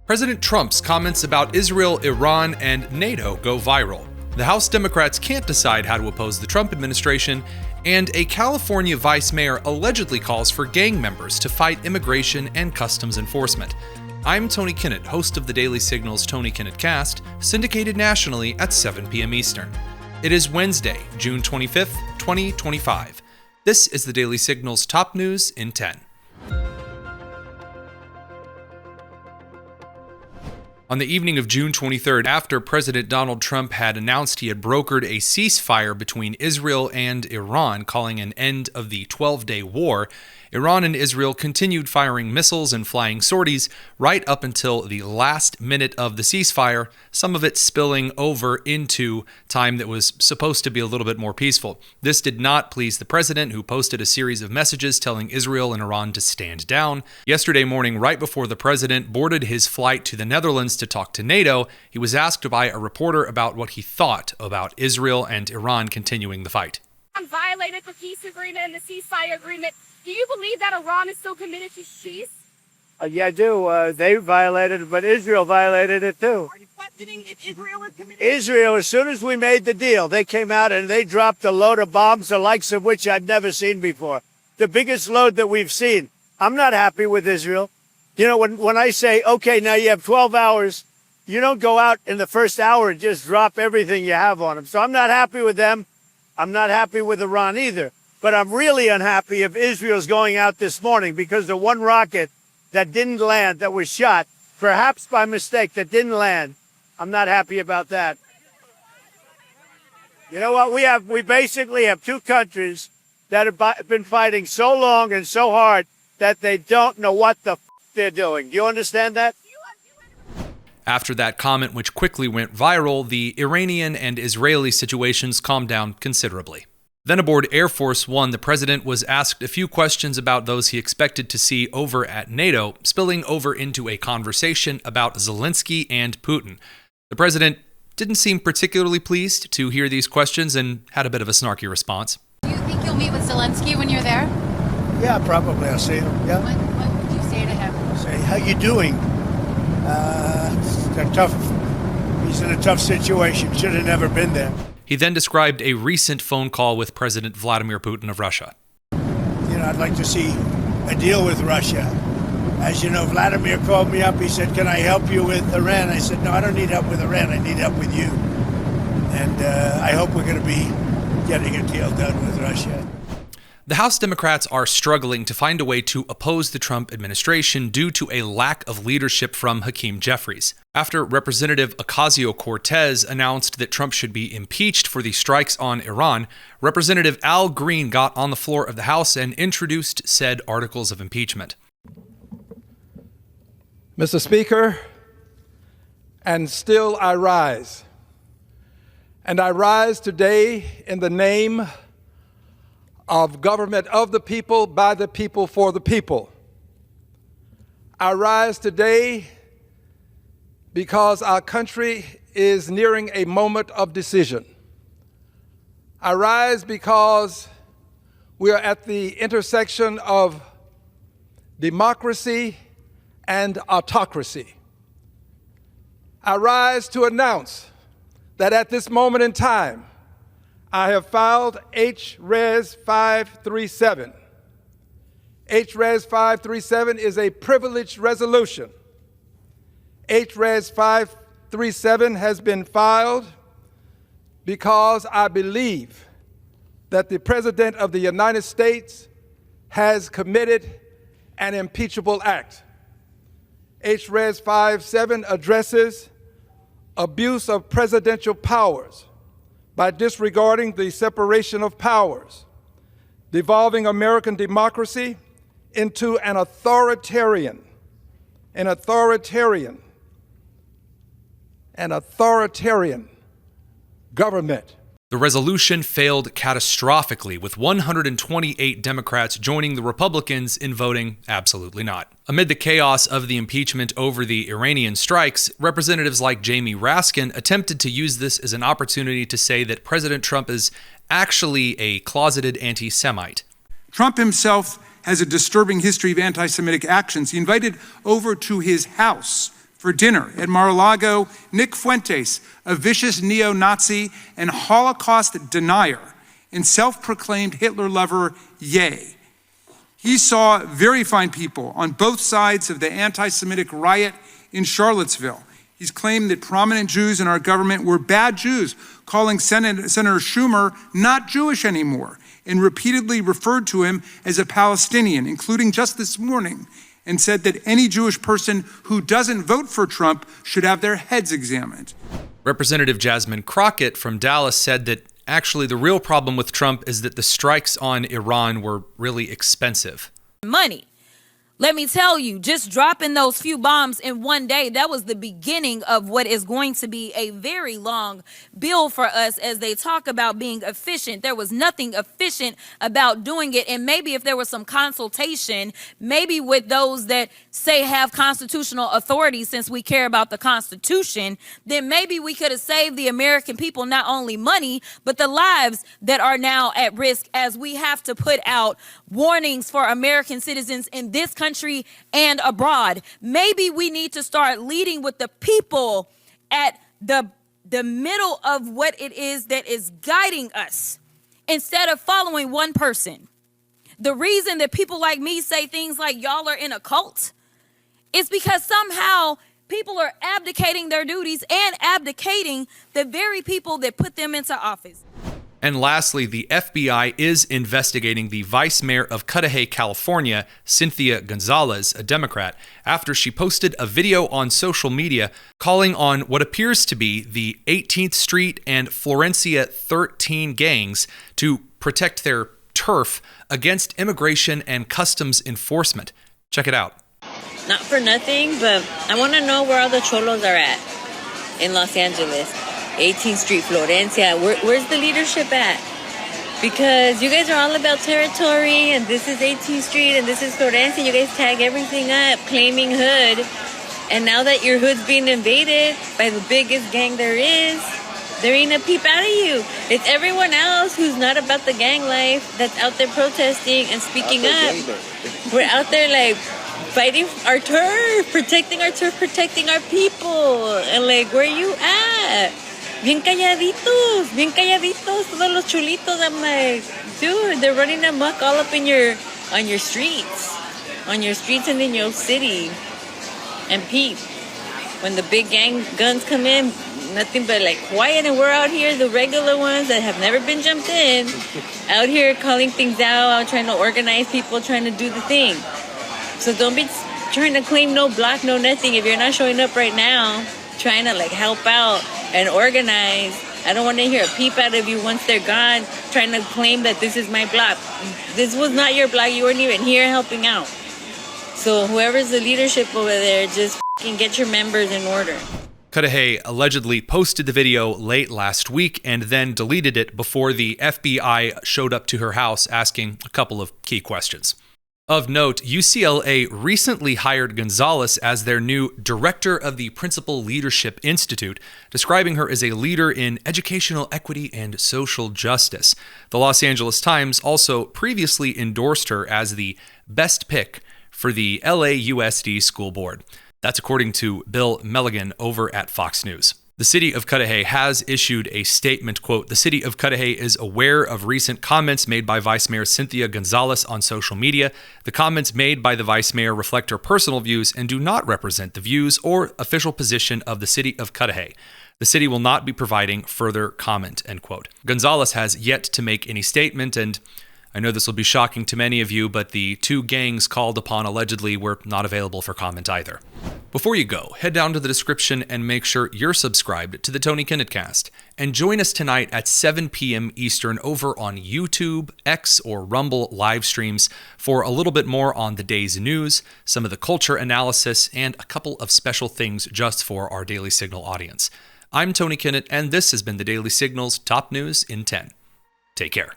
President Trump's comments about Israel, Iran, and NATO go viral. The House Democrats can't decide how to oppose the Trump administration, and a California vice mayor allegedly calls for gang members to fight immigration and customs enforcement. I'm Tony Kinnett, host of the Daily Signal's Tony Kinnett Cast, syndicated nationally at 7 p.m. Eastern. It is Wednesday, June 25th, 2025. This is the Daily Signal's top news in 10. On the evening of June 23rd, after President Donald Trump had announced he had brokered a ceasefire between Israel and Iran, calling an end of the 12-day war, Iran and Israel continued firing missiles and flying sorties right up until the last minute of the ceasefire, some of it spilling over into time that was supposed to be a little bit more peaceful. This did not please the president, who posted a series of messages telling Israel and Iran to stand down. Yesterday morning, right before the president boarded his flight to the Netherlands to talk to NATO, he was asked by a reporter about what he thought about Israel and Iran continuing the fight. Violated the peace agreement and the ceasefire agreement. Do you believe that Iran is still committed to peace? Yeah, I do. They violated it, but Israel violated it too. Are you questioning if Israel is committed? Israel, as soon as we made the deal, they came out and they dropped a load of bombs, the likes of which I've never seen before. The biggest load that we've seen. I'm not happy with Israel. You know, when I say, okay, now you have 12 hours, you don't go out in the first hour and just drop everything you have on them. So I'm not happy with them. I'm not happy with Iran either. But I'm really unhappy if Israel's going out this morning, because the one rocket that didn't land, that was shot, perhaps by mistake, that didn't land, I'm not happy about that. You know what? We basically have two countries that have been fighting so long and so hard that they don't know what the they're doing. Do you understand that? After that comment, which quickly went viral, the Iranian and Israeli situations calmed down considerably. Then aboard Air Force One, the president was asked a few questions about those he expected to see over at NATO, spilling over into a conversation about Zelensky and Putin. The president didn't seem particularly pleased to hear these questions and had a bit of a snarky response. Do you think you'll meet with Zelensky when you're there? Yeah, probably. I'll see him. Yeah. What would you say to him? Say, how you doing? He's in a tough situation. Should have never been there. He then described a recent phone call with President Vladimir Putin of Russia. You know, I'd like to see a deal with Russia. As you know, Vladimir called me up. He said, can I help you with Iran? I said, no, I don't need help with Iran. I need help with you. And I hope we're going to be getting a deal done with Russia. The House Democrats are struggling to find a way to oppose the Trump administration due to a lack of leadership from Hakeem Jeffries. After Representative Ocasio-Cortez announced that Trump should be impeached for the strikes on Iran, Representative Al Green got on the floor of the House and introduced said articles of impeachment. Mr. Speaker, and still I rise. And I rise today in the name of government of the people, by the people, for the people. I rise today because our country is nearing a moment of decision. I rise because we are at the intersection of democracy and autocracy. I rise to announce that at this moment in time, I have filed H-Res 537. H-Res 537 is a privileged resolution. H-Res 537 has been filed because I believe that the President of the United States has committed an impeachable act. H-Res 57 addresses abuse of presidential powers by disregarding the separation of powers, devolving American democracy into an authoritarian government. The resolution failed catastrophically, with 128 Democrats joining the Republicans in voting absolutely not. Amid the chaos of the impeachment over the Iranian strikes, representatives like Jamie Raskin attempted to use this as an opportunity to say that President Trump is actually a closeted anti-Semite. Trump himself has a disturbing history of anti-Semitic actions. He invited over to his house For dinner at Mar-a-Lago, Nick Fuentes, a vicious neo-Nazi and Holocaust denier and self-proclaimed Hitler lover, yay. He saw very fine people on both sides of the anti-Semitic riot in Charlottesville. He's claimed that prominent Jews in our government were bad Jews, calling Senator Schumer not Jewish anymore, and repeatedly referred to him as a Palestinian, including just this morning, and said that any Jewish person who doesn't vote for Trump should have their heads examined. Representative Jasmine Crockett from Dallas said that actually the real problem with Trump is that the strikes on Iran were really expensive. Money. Let me tell you, just dropping those few bombs in one day, that was the beginning of what is going to be a very long bill for us as they talk about being efficient. There was nothing efficient about doing it. And maybe if there was some consultation, maybe with those that say have constitutional authority, since we care about the Constitution, then maybe we could have saved the American people not only money, but the lives that are now at risk as we have to put out warnings for American citizens in this country and abroad. Maybe we need to start leading with the people at the middle of what it is that is guiding us instead of following one person. The reason that people like me say things like y'all are in a cult is because somehow people are abdicating their duties and abdicating the very people that put them into office. And lastly, the FBI is investigating the vice mayor of Cudahy, California, Cynthia Gonzalez, a Democrat, after she posted a video on social media calling on what appears to be the 18th Street and Florencia 13 gangs to protect their turf against immigration and customs enforcement. Check it out. Not for nothing, but I want to know where all the cholos are at in Los Angeles. 18th Street, Florencia, where's the leadership at? Because you guys are all about territory, and this is 18th Street, and this is Florencia. You guys tag everything up, claiming hood. And now that your hood's being invaded by the biggest gang there is, there ain't a peep out of you. It's everyone else who's not about the gang life that's out there protesting and speaking up. We're out there like fighting our turf, protecting our people. And like, where you at? Bien calladitos, todos los chulitos. I'm like, dude, they're running amok all up on your streets and in your city. And peep, when the big gang guns come in, nothing but like quiet, and we're out here, the regular ones that have never been jumped in, out here calling things out trying to organize people, trying to do the thing. So don't be trying to claim no block, no nothing. If you're not showing up right now, trying to like help out and organize, I don't want to hear a peep out of you once they're gone, trying to claim that this is my block. This was not your block. You weren't even here helping out. So whoever's the leadership over there, just get your members in order. Cudahy allegedly posted the video late last week and then deleted it before the FBI showed up to her house asking a couple of key questions. Of note, UCLA recently hired Gonzalez as their new director of the Principal Leadership Institute, describing her as a leader in educational equity and social justice. The Los Angeles Times also previously endorsed her as the best pick for the LAUSD school board. That's according to Bill Milligan over at Fox News. The city of Cudahy has issued a statement, quote, "The city of Cudahy is aware of recent comments made by Vice Mayor Cynthia Gonzalez on social media. The comments made by the Vice Mayor reflect her personal views and do not represent the views or official position of the city of Cudahy. The city will not be providing further comment," end quote. Gonzalez has yet to make any statement, and I know this will be shocking to many of you, but the two gangs called upon allegedly were not available for comment either. Before you go, head down to the description and make sure you're subscribed to the Tony Kinnett and join us tonight at 7 p.m. Eastern over on YouTube, X, or Rumble live streams for a little bit more on the day's news, some of the culture analysis, and a couple of special things just for our Daily Signal audience. I'm Tony Kinnett, and this has been the Daily Signal's Top News in 10. Take care.